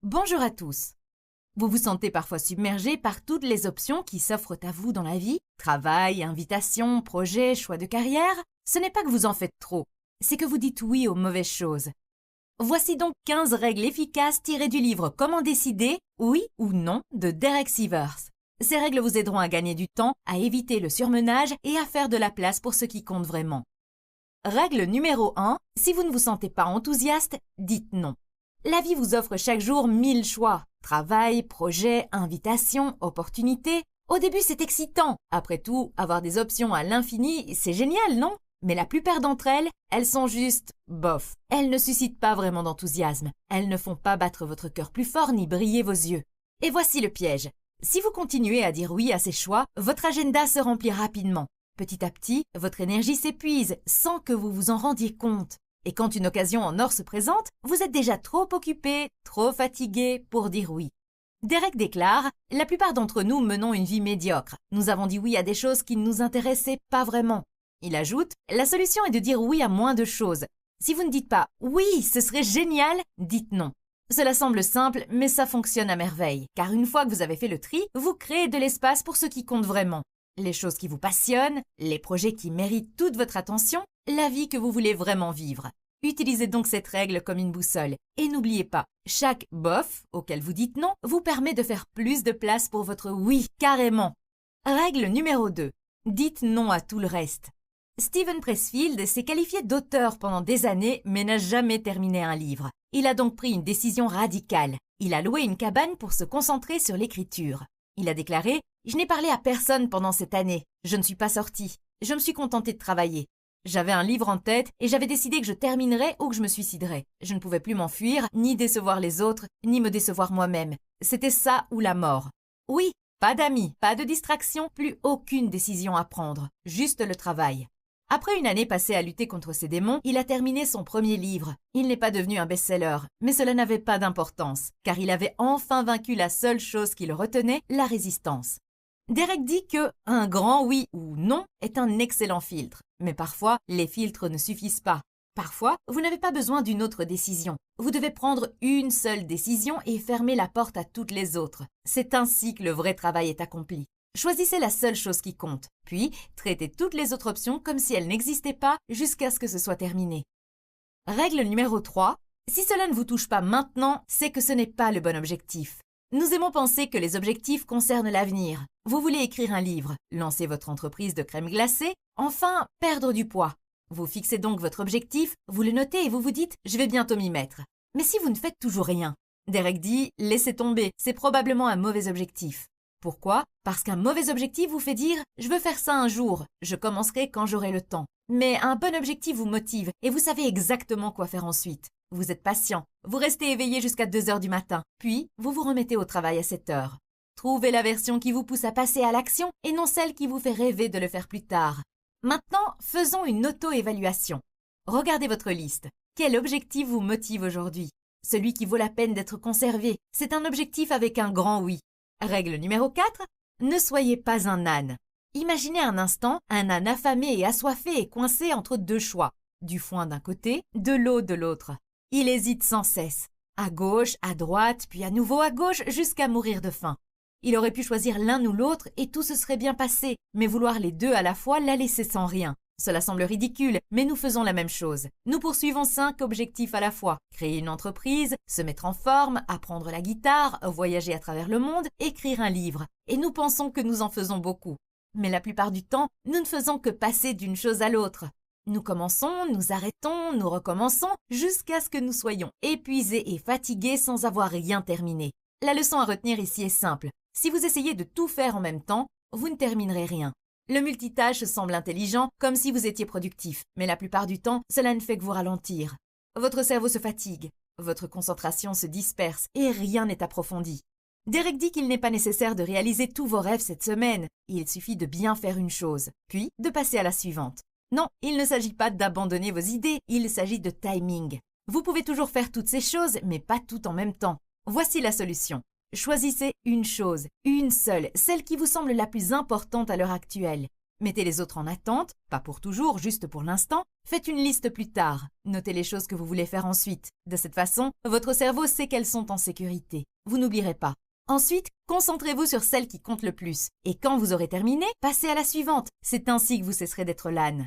Bonjour à tous. Vous vous sentez parfois submergé par toutes les options qui s'offrent à vous dans la vie? Travail, invitation, projet, choix de carrière? Ce n'est pas que vous en faites trop, c'est que vous dites oui aux mauvaises choses. Voici donc 15 règles efficaces tirées du livre Comment décider, oui ou non de Derek Sivers. Ces règles vous aideront à gagner du temps, à éviter le surmenage et à faire de la place pour ce qui compte vraiment. Règle numéro 1, si vous ne vous sentez pas enthousiaste, dites non. La vie vous offre chaque jour 1000 choix. Travail, projet, invitation, opportunité. Au début, c'est excitant. Après tout, avoir des options à l'infini, c'est génial, non? Mais la plupart d'entre elles, elles sont juste bof. Elles ne suscitent pas vraiment d'enthousiasme. Elles ne font pas battre votre cœur plus fort ni briller vos yeux. Et voici le piège. Si vous continuez à dire oui à ces choix, votre agenda se remplit rapidement. Petit à petit, votre énergie s'épuise sans que vous vous en rendiez compte. Et quand une occasion en or se présente, vous êtes déjà trop occupé, trop fatigué pour dire oui. Derek déclare « La plupart d'entre nous menons une vie médiocre. Nous avons dit oui à des choses qui ne nous intéressaient pas vraiment. » Il ajoute « La solution est de dire oui à moins de choses. Si vous ne dites pas « oui, ce serait génial », dites « non ». Cela semble simple, mais ça fonctionne à merveille, car une fois que vous avez fait le tri, vous créez de l'espace pour ce qui compte vraiment. Les choses qui vous passionnent, les projets qui méritent toute votre attention, la vie que vous voulez vraiment vivre. Utilisez donc cette règle comme une boussole. Et n'oubliez pas, chaque bof auquel vous dites non vous permet de faire plus de place pour votre oui, carrément. Règle numéro 2. Dites non à tout le reste. Steven Pressfield s'est qualifié d'auteur pendant des années mais n'a jamais terminé un livre. Il a donc pris une décision radicale. Il a loué une cabane pour se concentrer sur l'écriture. Il a déclaré « Je n'ai parlé à personne pendant cette année. Je ne suis pas sorti. Je me suis contenté de travailler. J'avais un livre en tête et j'avais décidé que je terminerais ou que je me suiciderais. Je ne pouvais plus m'enfuir, ni décevoir les autres, ni me décevoir moi-même. C'était ça ou la mort. Oui, pas d'amis, pas de distraction, plus aucune décision à prendre. Juste le travail. » Après une année passée à lutter contre ses démons, il a terminé son premier livre. Il n'est pas devenu un best-seller, mais cela n'avait pas d'importance, car il avait enfin vaincu la seule chose qui le retenait, la résistance. Derek dit que un grand oui ou non est un excellent filtre, mais parfois les filtres ne suffisent pas. Parfois, vous n'avez pas besoin d'une autre décision. Vous devez prendre une seule décision et fermer la porte à toutes les autres. C'est ainsi que le vrai travail est accompli. Choisissez la seule chose qui compte, puis traitez toutes les autres options comme si elles n'existaient pas jusqu'à ce que ce soit terminé. Règle numéro 3. Si cela ne vous touche pas maintenant, c'est que ce n'est pas le bon objectif. Nous aimons penser que les objectifs concernent l'avenir. Vous voulez écrire un livre, lancer votre entreprise de crème glacée, enfin perdre du poids. Vous fixez donc votre objectif, vous le notez et vous vous dites « je vais bientôt m'y mettre ». Mais si vous ne faites toujours rien, Derek dit « laissez tomber, c'est probablement un mauvais objectif ». Pourquoi? Parce qu'un mauvais objectif vous fait dire « je veux faire ça un jour, je commencerai quand j'aurai le temps ». Mais un bon objectif vous motive et vous savez exactement quoi faire ensuite. Vous êtes patient, vous restez éveillé jusqu'à 2 heures du matin, puis vous vous remettez au travail à 7 heures. Trouvez la version qui vous pousse à passer à l'action et non celle qui vous fait rêver de le faire plus tard. Maintenant, faisons une auto-évaluation. Regardez votre liste. Quel objectif vous motive aujourd'hui? Celui qui vaut la peine d'être conservé. C'est un objectif avec un grand oui. Règle numéro 4. Ne soyez pas un âne. Imaginez un instant un âne affamé et assoiffé et coincé entre deux choix. Du foin d'un côté, de l'eau de l'autre. Il hésite sans cesse. À gauche, à droite, puis à nouveau à gauche jusqu'à mourir de faim. Il aurait pu choisir l'un ou l'autre et tout se serait bien passé, mais vouloir les deux à la fois l'a laissé sans rien. Cela semble ridicule, mais nous faisons la même chose. Nous poursuivons 5 objectifs à la fois. Créer une entreprise, se mettre en forme, apprendre la guitare, voyager à travers le monde, écrire un livre. Et nous pensons que nous en faisons beaucoup. Mais la plupart du temps, nous ne faisons que passer d'une chose à l'autre. Nous commençons, nous arrêtons, nous recommençons, jusqu'à ce que nous soyons épuisés et fatigués sans avoir rien terminé. La leçon à retenir ici est simple. Si vous essayez de tout faire en même temps, vous ne terminerez rien. Le multitâche semble intelligent, comme si vous étiez productif, mais la plupart du temps, cela ne fait que vous ralentir. Votre cerveau se fatigue, votre concentration se disperse et rien n'est approfondi. Derek dit qu'il n'est pas nécessaire de réaliser tous vos rêves cette semaine. Il suffit de bien faire une chose, puis de passer à la suivante. Non, il ne s'agit pas d'abandonner vos idées, il s'agit de timing. Vous pouvez toujours faire toutes ces choses, mais pas tout en même temps. Voici la solution. Choisissez une chose, une seule, celle qui vous semble la plus importante à l'heure actuelle. Mettez les autres en attente, pas pour toujours, juste pour l'instant. Faites une liste plus tard. Notez les choses que vous voulez faire ensuite. De cette façon, votre cerveau sait qu'elles sont en sécurité. Vous n'oublierez pas. Ensuite, concentrez-vous sur celle qui compte le plus. Et quand vous aurez terminé, passez à la suivante. C'est ainsi que vous cesserez d'être l'âne.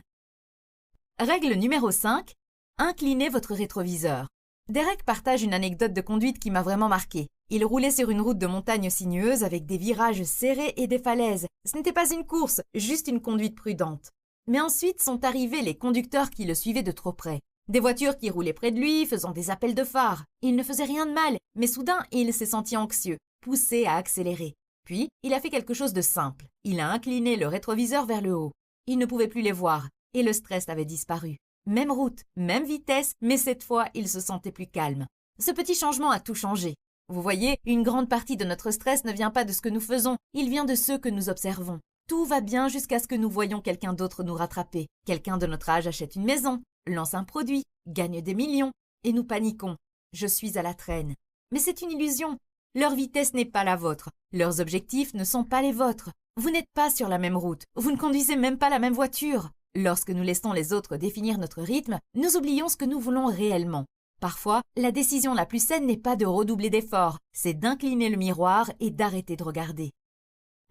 Règle numéro 5. Inclinez votre rétroviseur. Derek partage une anecdote de conduite qui m'a vraiment marqué. Il roulait sur une route de montagne sinueuse avec des virages serrés et des falaises. Ce n'était pas une course, juste une conduite prudente. Mais ensuite sont arrivés les conducteurs qui le suivaient de trop près. Des voitures qui roulaient près de lui, faisant des appels de phare. Il ne faisait rien de mal, mais soudain, il s'est senti anxieux, poussé à accélérer. Puis, il a fait quelque chose de simple. Il a incliné le rétroviseur vers le haut. Il ne pouvait plus les voir, et le stress avait disparu. Même route, même vitesse, mais cette fois, il se sentait plus calme. Ce petit changement a tout changé. Vous voyez, une grande partie de notre stress ne vient pas de ce que nous faisons, il vient de ceux que nous observons. Tout va bien jusqu'à ce que nous voyions quelqu'un d'autre nous rattraper. Quelqu'un de notre âge achète une maison, lance un produit, gagne des millions, et nous paniquons. Je suis à la traîne. Mais c'est une illusion. Leur vitesse n'est pas la vôtre. Leurs objectifs ne sont pas les vôtres. Vous n'êtes pas sur la même route. Vous ne conduisez même pas la même voiture. Lorsque nous laissons les autres définir notre rythme, nous oublions ce que nous voulons réellement. Parfois, la décision la plus saine n'est pas de redoubler d'efforts, c'est d'incliner le miroir et d'arrêter de regarder.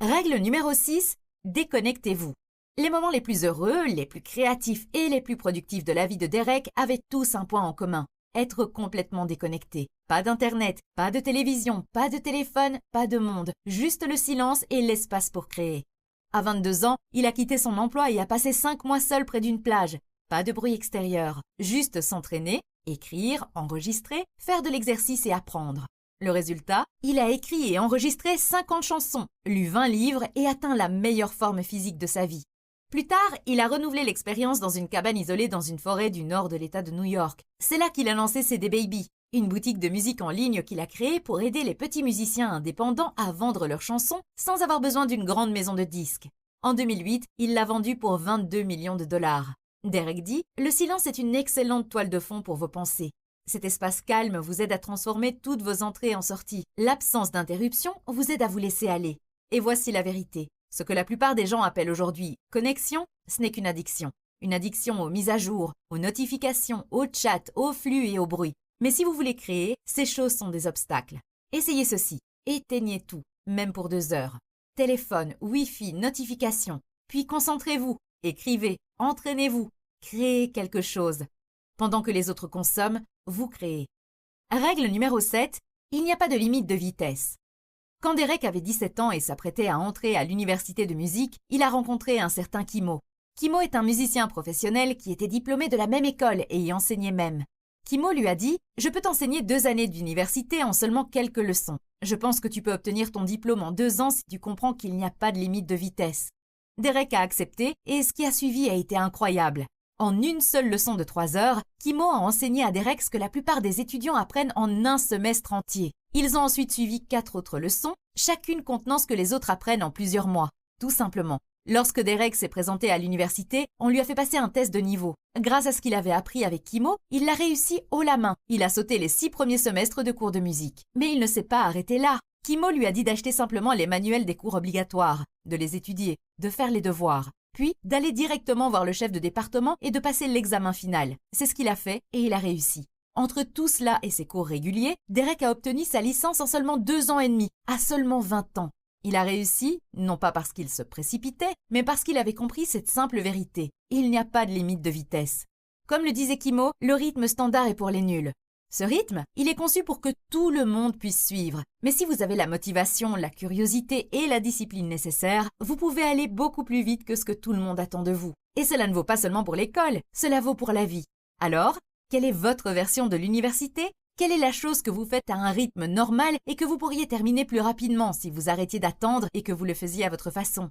Règle numéro 6, déconnectez-vous. Les moments les plus heureux, les plus créatifs et les plus productifs de la vie de Derek avaient tous un point en commun, être complètement déconnecté. Pas d'internet, pas de télévision, pas de téléphone, pas de monde, juste le silence et l'espace pour créer. À 22 ans, il a quitté son emploi et a passé 5 mois seul près d'une plage. Pas de bruit extérieur, juste s'entraîner, écrire, enregistrer, faire de l'exercice et apprendre. Le résultat, il a écrit et enregistré 50 chansons, lu 20 livres et atteint la meilleure forme physique de sa vie. Plus tard, il a renouvelé l'expérience dans une cabane isolée dans une forêt du nord de l'État de New York. C'est là qu'il a lancé CD Baby, une boutique de musique en ligne qu'il a créée pour aider les petits musiciens indépendants à vendre leurs chansons sans avoir besoin d'une grande maison de disques. En 2008, il l'a vendue pour 22 millions de dollars. Derek dit « Le silence est une excellente toile de fond pour vos pensées. Cet espace calme vous aide à transformer toutes vos entrées en sorties. L'absence d'interruption vous aide à vous laisser aller. Et voici la vérité. Ce que la plupart des gens appellent aujourd'hui connexion, ce n'est qu'une addiction. Une addiction aux mises à jour, aux notifications, aux chats, aux flux et au bruit. Mais si vous voulez créer, ces choses sont des obstacles. Essayez ceci. Éteignez tout, même pour 2 heures. Téléphone, Wi-Fi, notifications. Puis concentrez-vous, écrivez, entraînez-vous, créez quelque chose. Pendant que les autres consomment, vous créez. Règle numéro 7, il n'y a pas de limite de vitesse. Quand Derek avait 17 ans et s'apprêtait à entrer à l'université de musique, il a rencontré un certain Kimo. Kimo est un musicien professionnel qui était diplômé de la même école et y enseignait même. Kimo lui a dit « Je peux t'enseigner 2 années d'université en seulement quelques leçons. Je pense que tu peux obtenir ton diplôme en 2 ans si tu comprends qu'il n'y a pas de limite de vitesse. » Derek a accepté et ce qui a suivi a été incroyable. En une seule leçon de 3 heures, Kimo a enseigné à Derek ce que la plupart des étudiants apprennent en un semestre entier. Ils ont ensuite suivi 4 autres leçons, chacune contenant ce que les autres apprennent en plusieurs mois. Tout simplement. Lorsque Derek s'est présenté à l'université, on lui a fait passer un test de niveau. Grâce à ce qu'il avait appris avec Kimo, il l'a réussi haut la main. Il a sauté les 6 premiers semestres de cours de musique. Mais il ne s'est pas arrêté là. Kimo lui a dit d'acheter simplement les manuels des cours obligatoires, de les étudier, de faire les devoirs, puis d'aller directement voir le chef de département et de passer l'examen final. C'est ce qu'il a fait et il a réussi. Entre tout cela et ses cours réguliers, Derek a obtenu sa licence en seulement 2 ans et demi, à seulement 20 ans. Il a réussi, non pas parce qu'il se précipitait, mais parce qu'il avait compris cette simple vérité. Il n'y a pas de limite de vitesse. Comme le disait Kimo, le rythme standard est pour les nuls. Ce rythme, il est conçu pour que tout le monde puisse suivre. Mais si vous avez la motivation, la curiosité et la discipline nécessaires, vous pouvez aller beaucoup plus vite que ce que tout le monde attend de vous. Et cela ne vaut pas seulement pour l'école, cela vaut pour la vie. Alors, quelle est votre version de l'université ? Quelle est la chose que vous faites à un rythme normal et que vous pourriez terminer plus rapidement si vous arrêtiez d'attendre et que vous le faisiez à votre façon ?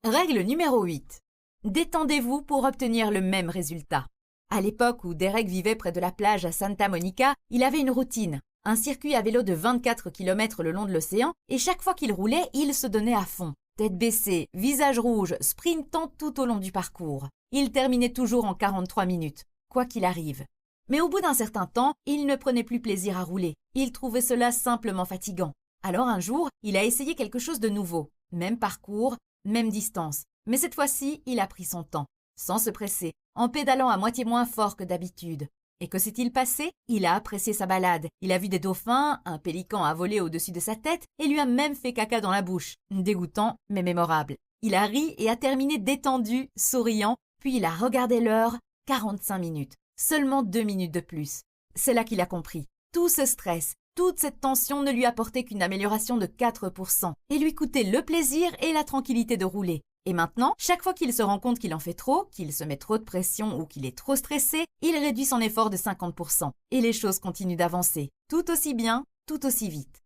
Règle numéro 8. Détendez-vous pour obtenir le même résultat. À l'époque où Derek vivait près de la plage à Santa Monica, il avait une routine, un circuit à vélo de 24 km le long de l'océan et chaque fois qu'il roulait, il se donnait à fond. Tête baissée, visage rouge, sprintant tout au long du parcours. Il terminait toujours en 43 minutes, quoi qu'il arrive. Mais au bout d'un certain temps, il ne prenait plus plaisir à rouler. Il trouvait cela simplement fatigant. Alors un jour, il a essayé quelque chose de nouveau. Même parcours, même distance. Mais cette fois-ci, il a pris son temps, sans se presser, en pédalant à moitié moins fort que d'habitude. Et que s'est-il passé? Il a apprécié sa balade. Il a vu des dauphins, un pélican a volé au-dessus de sa tête et lui a même fait caca dans la bouche. Dégoûtant, mais mémorable. Il a ri et a terminé détendu, souriant, puis il a regardé l'heure, 45 minutes. Seulement 2 minutes de plus. C'est là qu'il a compris. Tout ce stress, toute cette tension ne lui apportait qu'une amélioration de 4% et lui coûtait le plaisir et la tranquillité de rouler. Et maintenant, chaque fois qu'il se rend compte qu'il en fait trop, qu'il se met trop de pression ou qu'il est trop stressé, il réduit son effort de 50%. Et les choses continuent d'avancer, tout aussi bien, tout aussi vite.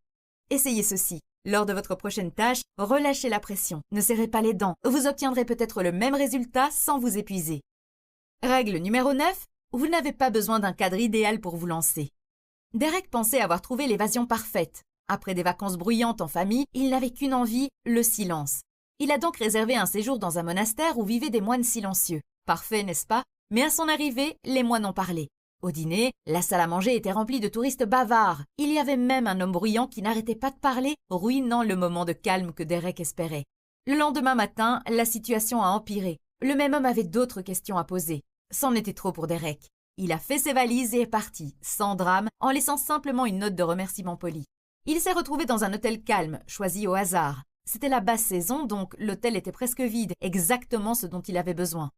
Essayez ceci. Lors de votre prochaine tâche, relâchez la pression. Ne serrez pas les dents. Vous obtiendrez peut-être le même résultat sans vous épuiser. Règle numéro 9. Vous n'avez pas besoin d'un cadre idéal pour vous lancer. Derek pensait avoir trouvé l'évasion parfaite. Après des vacances bruyantes en famille, il n'avait qu'une envie, le silence. Il a donc réservé un séjour dans un monastère où vivaient des moines silencieux. Parfait, n'est-ce pas? Mais à son arrivée, les moines ont parlé. Au dîner, la salle à manger était remplie de touristes bavards. Il y avait même un homme bruyant qui n'arrêtait pas de parler, ruinant le moment de calme que Derek espérait. Le lendemain matin, la situation a empiré. Le même homme avait d'autres questions à poser. C'en était trop pour Derek. Il a fait ses valises et est parti, sans drame, en laissant simplement une note de remerciement poli. Il s'est retrouvé dans un hôtel calme, choisi au hasard. C'était la basse saison, donc l'hôtel était presque vide, exactement ce dont il avait besoin.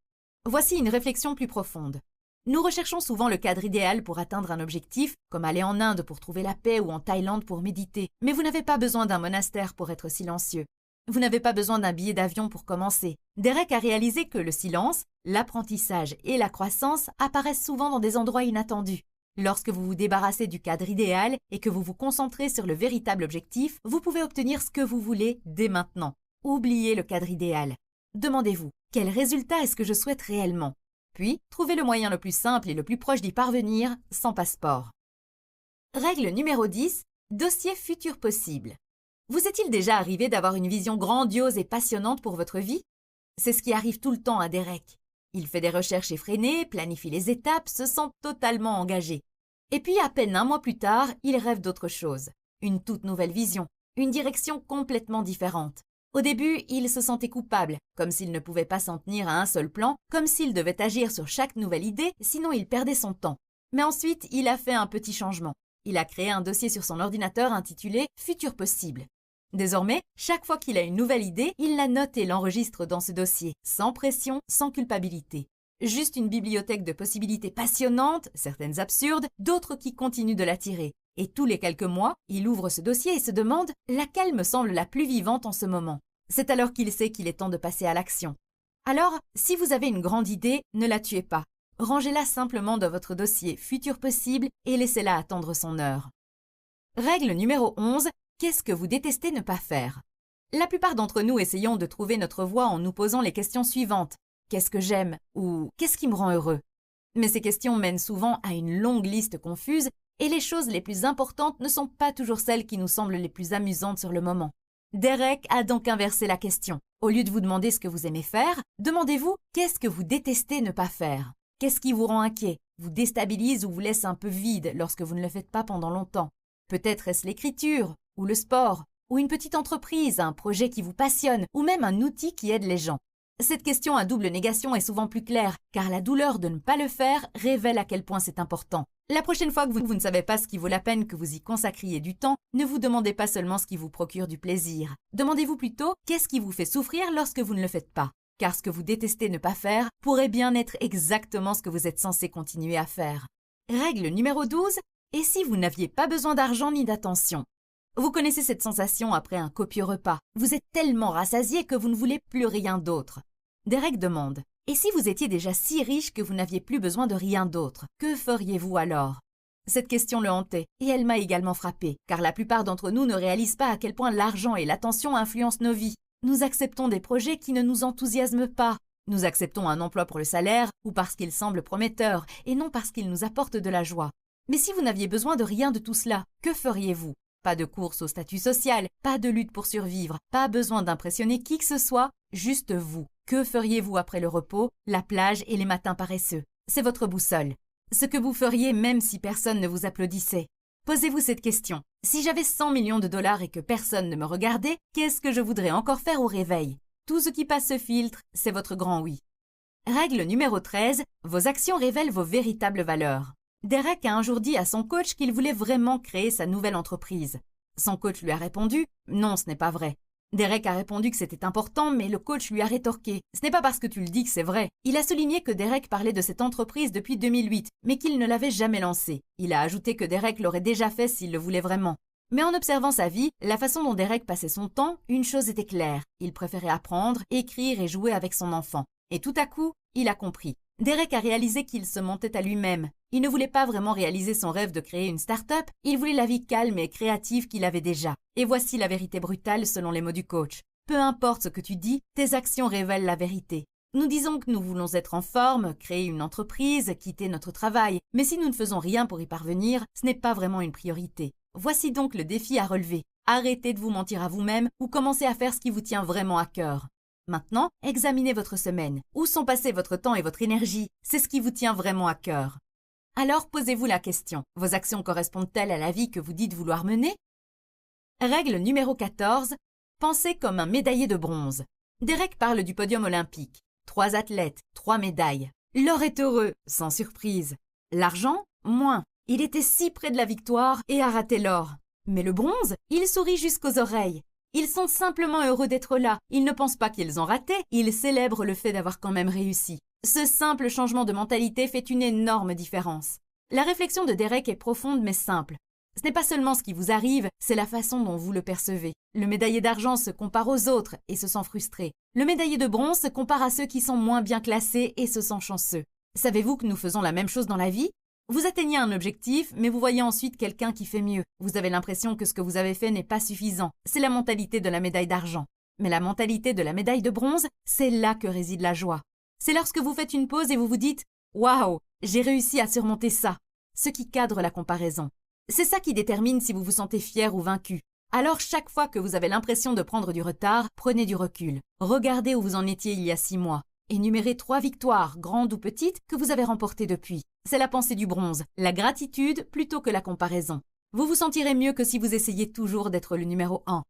Voici une réflexion plus profonde. Nous recherchons souvent le cadre idéal pour atteindre un objectif, comme aller en Inde pour trouver la paix ou en Thaïlande pour méditer. Mais vous n'avez pas besoin d'un monastère pour être silencieux. Vous n'avez pas besoin d'un billet d'avion pour commencer. Derek a réalisé que le silence, l'apprentissage et la croissance apparaissent souvent dans des endroits inattendus. Lorsque vous vous débarrassez du cadre idéal et que vous vous concentrez sur le véritable objectif, vous pouvez obtenir ce que vous voulez dès maintenant. Oubliez le cadre idéal. Demandez-vous, quel résultat est-ce que je souhaite réellement? Puis, trouvez le moyen le plus simple et le plus proche d'y parvenir, sans passeport. Règle numéro 10. Dossier futur possible. Vous est-il déjà arrivé d'avoir une vision grandiose et passionnante pour votre vie? C'est ce qui arrive tout le temps à Derek. Il fait des recherches effrénées, planifie les étapes, se sent totalement engagé. Et puis, à peine un mois plus tard, il rêve d'autre chose. Une toute nouvelle vision, une direction complètement différente. Au début, il se sentait coupable, comme s'il ne pouvait pas s'en tenir à un seul plan, comme s'il devait agir sur chaque nouvelle idée, sinon il perdait son temps. Mais ensuite, il a fait un petit changement. Il a créé un dossier sur son ordinateur intitulé « Futur possible ». Désormais, chaque fois qu'il a une nouvelle idée, il la note et l'enregistre dans ce dossier, sans pression, sans culpabilité. Juste une bibliothèque de possibilités passionnantes, certaines absurdes, d'autres qui continuent de l'attirer. Et tous les quelques mois, il ouvre ce dossier et se demande laquelle me semble la plus vivante en ce moment. C'est alors qu'il sait qu'il est temps de passer à l'action. Alors, si vous avez une grande idée, ne la tuez pas. Rangez-la simplement dans votre dossier Futur possible et laissez-la attendre son heure. Règle numéro 11. Qu'est-ce que vous détestez ne pas faire? La plupart d'entre nous essayons de trouver notre voie en nous posant les questions suivantes. Qu'est-ce que j'aime? Ou qu'est-ce qui me rend heureux? Mais ces questions mènent souvent à une longue liste confuse et les choses les plus importantes ne sont pas toujours celles qui nous semblent les plus amusantes sur le moment. Derek a donc inversé la question. Au lieu de vous demander ce que vous aimez faire, demandez-vous qu'est-ce que vous détestez ne pas faire? Qu'est-ce qui vous rend inquiet, vous déstabilise ou vous laisse un peu vide lorsque vous ne le faites pas pendant longtemps? Peut-être est-ce l'écriture, ou le sport, ou une petite entreprise, un projet qui vous passionne, ou même un outil qui aide les gens. Cette question à double négation est souvent plus claire, car la douleur de ne pas le faire révèle à quel point c'est important. La prochaine fois que vous ne savez pas ce qui vaut la peine que vous y consacriez du temps, ne vous demandez pas seulement ce qui vous procure du plaisir. Demandez-vous plutôt qu'est-ce qui vous fait souffrir lorsque vous ne le faites pas. Car ce que vous détestez ne pas faire pourrait bien être exactement ce que vous êtes censé continuer à faire. Règle numéro 12. Et si vous n'aviez pas besoin d'argent ni d'attention? Vous connaissez cette sensation après un copieux repas. Vous êtes tellement rassasié que vous ne voulez plus rien d'autre. Derek demande, et si vous étiez déjà si riche que vous n'aviez plus besoin de rien d'autre, que feriez-vous alors? Cette question le hantait, et elle m'a également frappé, car la plupart d'entre nous ne réalisent pas à quel point l'argent et l'attention influencent nos vies. Nous acceptons des projets qui ne nous enthousiasment pas. Nous acceptons un emploi pour le salaire ou parce qu'il semble prometteur, et non parce qu'il nous apporte de la joie. Mais si vous n'aviez besoin de rien de tout cela, que feriez-vous? Pas de course au statut social, pas de lutte pour survivre, pas besoin d'impressionner qui que ce soit, juste vous. Que feriez-vous après le repos, la plage et les matins paresseux? C'est votre boussole. Ce que vous feriez même si personne ne vous applaudissait. Posez-vous cette question. Si j'avais 100 millions de dollars et que personne ne me regardait, qu'est-ce que je voudrais encore faire au réveil? Tout ce qui passe ce filtre, c'est votre grand oui. Règle numéro 13, vos actions révèlent vos véritables valeurs. Derek a un jour dit à son coach qu'il voulait vraiment créer sa nouvelle entreprise. Son coach lui a répondu « Non, ce n'est pas vrai ». Derek a répondu que c'était important, mais le coach lui a rétorqué « Ce n'est pas parce que tu le dis que c'est vrai ». Il a souligné que Derek parlait de cette entreprise depuis 2008, mais qu'il ne l'avait jamais lancée. Il a ajouté que Derek l'aurait déjà fait s'il le voulait vraiment. Mais en observant sa vie, la façon dont Derek passait son temps, une chose était claire. Il préférait apprendre, écrire et jouer avec son enfant. Et tout à coup, il a compris. Derek a réalisé qu'il se mentait à lui-même. Il ne voulait pas vraiment réaliser son rêve de créer une start-up, il voulait la vie calme et créative qu'il avait déjà. Et voici la vérité brutale selon les mots du coach. Peu importe ce que tu dis, tes actions révèlent la vérité. Nous disons que nous voulons être en forme, créer une entreprise, quitter notre travail, mais si nous ne faisons rien pour y parvenir, ce n'est pas vraiment une priorité. Voici donc le défi à relever. Arrêtez de vous mentir à vous-même ou commencez à faire ce qui vous tient vraiment à cœur. Maintenant, examinez votre semaine. Où sont passés votre temps et votre énergie? C'est ce qui vous tient vraiment à cœur. Alors posez-vous la question. Vos actions correspondent-elles à la vie que vous dites vouloir mener? Règle numéro 14. Pensez comme un médaillé de bronze. Derek parle du podium olympique. 3 athlètes, 3 médailles. L'or est heureux, sans surprise. L'argent, moins. Il était si près de la victoire et a raté l'or. Mais le bronze, il sourit jusqu'aux oreilles. Ils sont simplement heureux d'être là. Ils ne pensent pas qu'ils ont raté, ils célèbrent le fait d'avoir quand même réussi. Ce simple changement de mentalité fait une énorme différence. La réflexion de Derek est profonde mais simple. Ce n'est pas seulement ce qui vous arrive, c'est la façon dont vous le percevez. Le médaillé d'argent se compare aux autres et se sent frustré. Le médaillé de bronze se compare à ceux qui sont moins bien classés et se sent chanceux. Savez-vous que nous faisons la même chose dans la vie? Vous atteignez un objectif, mais vous voyez ensuite quelqu'un qui fait mieux. Vous avez l'impression que ce que vous avez fait n'est pas suffisant. C'est la mentalité de la médaille d'argent. Mais la mentalité de la médaille de bronze, c'est là que réside la joie. C'est lorsque vous faites une pause et vous vous dites « Waouh, j'ai réussi à surmonter ça », ce qui cadre la comparaison. C'est ça qui détermine si vous vous sentez fier ou vaincu. Alors chaque fois que vous avez l'impression de prendre du retard, prenez du recul. Regardez où vous en étiez il y a 6 mois. Énumérez 3 victoires, grandes ou petites, que vous avez remportées depuis. C'est la pensée du bronze, la gratitude plutôt que la comparaison. Vous vous sentirez mieux que si vous essayez toujours d'être le numéro 1.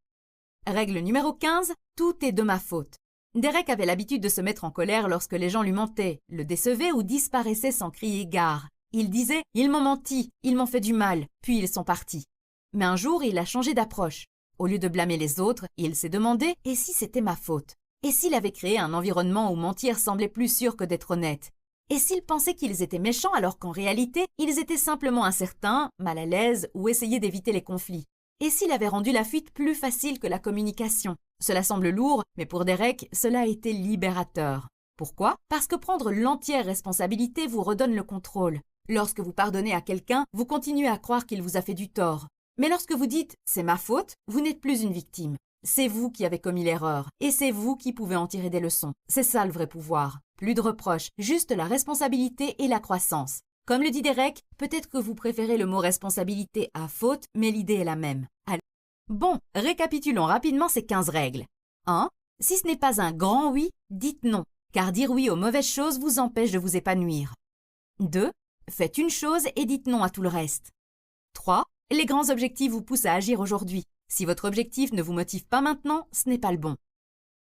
Règle numéro 15, tout est de ma faute. Derek avait l'habitude de se mettre en colère lorsque les gens lui mentaient, le décevaient ou disparaissaient sans crier gare. Il disait « Ils m'ont menti, ils m'ont fait du mal », puis ils sont partis. Mais un jour, il a changé d'approche. Au lieu de blâmer les autres, il s'est demandé « Et si c'était ma faute ?» Et s'il avait créé un environnement où mentir semblait plus sûr que d'être honnête? Et s'il pensait qu'ils étaient méchants alors qu'en réalité, ils étaient simplement incertains, mal à l'aise ou essayaient d'éviter les conflits? Et s'il avait rendu la fuite plus facile que la communication? Cela semble lourd, mais pour Derek, cela a été libérateur. Pourquoi? Parce que prendre l'entière responsabilité vous redonne le contrôle. Lorsque vous pardonnez à quelqu'un, vous continuez à croire qu'il vous a fait du tort. Mais lorsque vous dites « c'est ma faute », vous n'êtes plus une victime. C'est vous qui avez commis l'erreur, et c'est vous qui pouvez en tirer des leçons. C'est ça le vrai pouvoir. Plus de reproches, juste la responsabilité et la croissance. Comme le dit Derek, peut-être que vous préférez le mot responsabilité à faute, mais l'idée est la même. Alors, bon, récapitulons rapidement ces 15 règles. 1. Si ce n'est pas un grand oui, dites non, car dire oui aux mauvaises choses vous empêche de vous épanouir. 2. Faites une chose et dites non à tout le reste. 3. Les grands objectifs vous poussent à agir aujourd'hui. Si votre objectif ne vous motive pas maintenant, ce n'est pas le bon.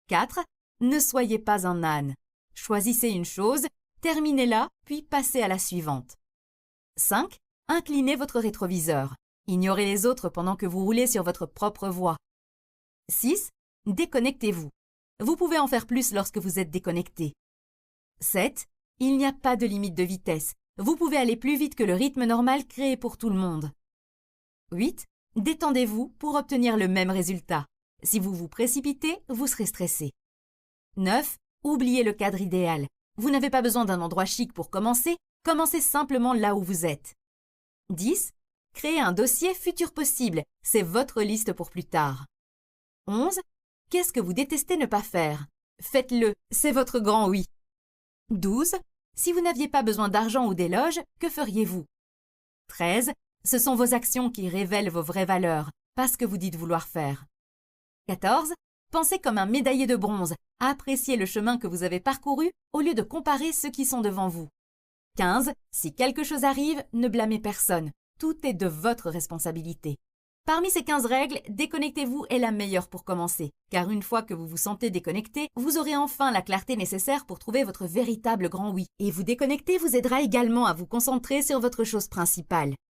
4. Ne soyez pas un âne. Choisissez une chose, terminez-la, puis passez à la suivante. 5. Inclinez votre rétroviseur. Ignorez les autres pendant que vous roulez sur votre propre voie. 6. Déconnectez-vous. Vous pouvez en faire plus lorsque vous êtes déconnecté. 7. Il n'y a pas de limite de vitesse. Vous pouvez aller plus vite que le rythme normal créé pour tout le monde. 8. Détendez-vous pour obtenir le même résultat. Si vous vous précipitez, vous serez stressé. 9. Oubliez le cadre idéal. Vous n'avez pas besoin d'un endroit chic pour commencer. Commencez simplement là où vous êtes. 10. Créez un dossier futur possible. C'est votre liste pour plus tard. 11. Qu'est-ce que vous détestez ne pas faire? Faites-le, c'est votre grand oui. 12. Si vous n'aviez pas besoin d'argent ou d'éloges, que feriez-vous? 13. Ce sont vos actions qui révèlent vos vraies valeurs, pas ce que vous dites vouloir faire. 14. Pensez comme un médaillé de bronze, appréciez le chemin que vous avez parcouru au lieu de comparer ceux qui sont devant vous. 15. Si quelque chose arrive, ne blâmez personne, tout est de votre responsabilité. Parmi ces 15 règles, déconnectez-vous est la meilleure pour commencer, car une fois que vous vous sentez déconnecté, vous aurez enfin la clarté nécessaire pour trouver votre véritable grand oui. Et vous déconnecter vous aidera également à vous concentrer sur votre chose principale.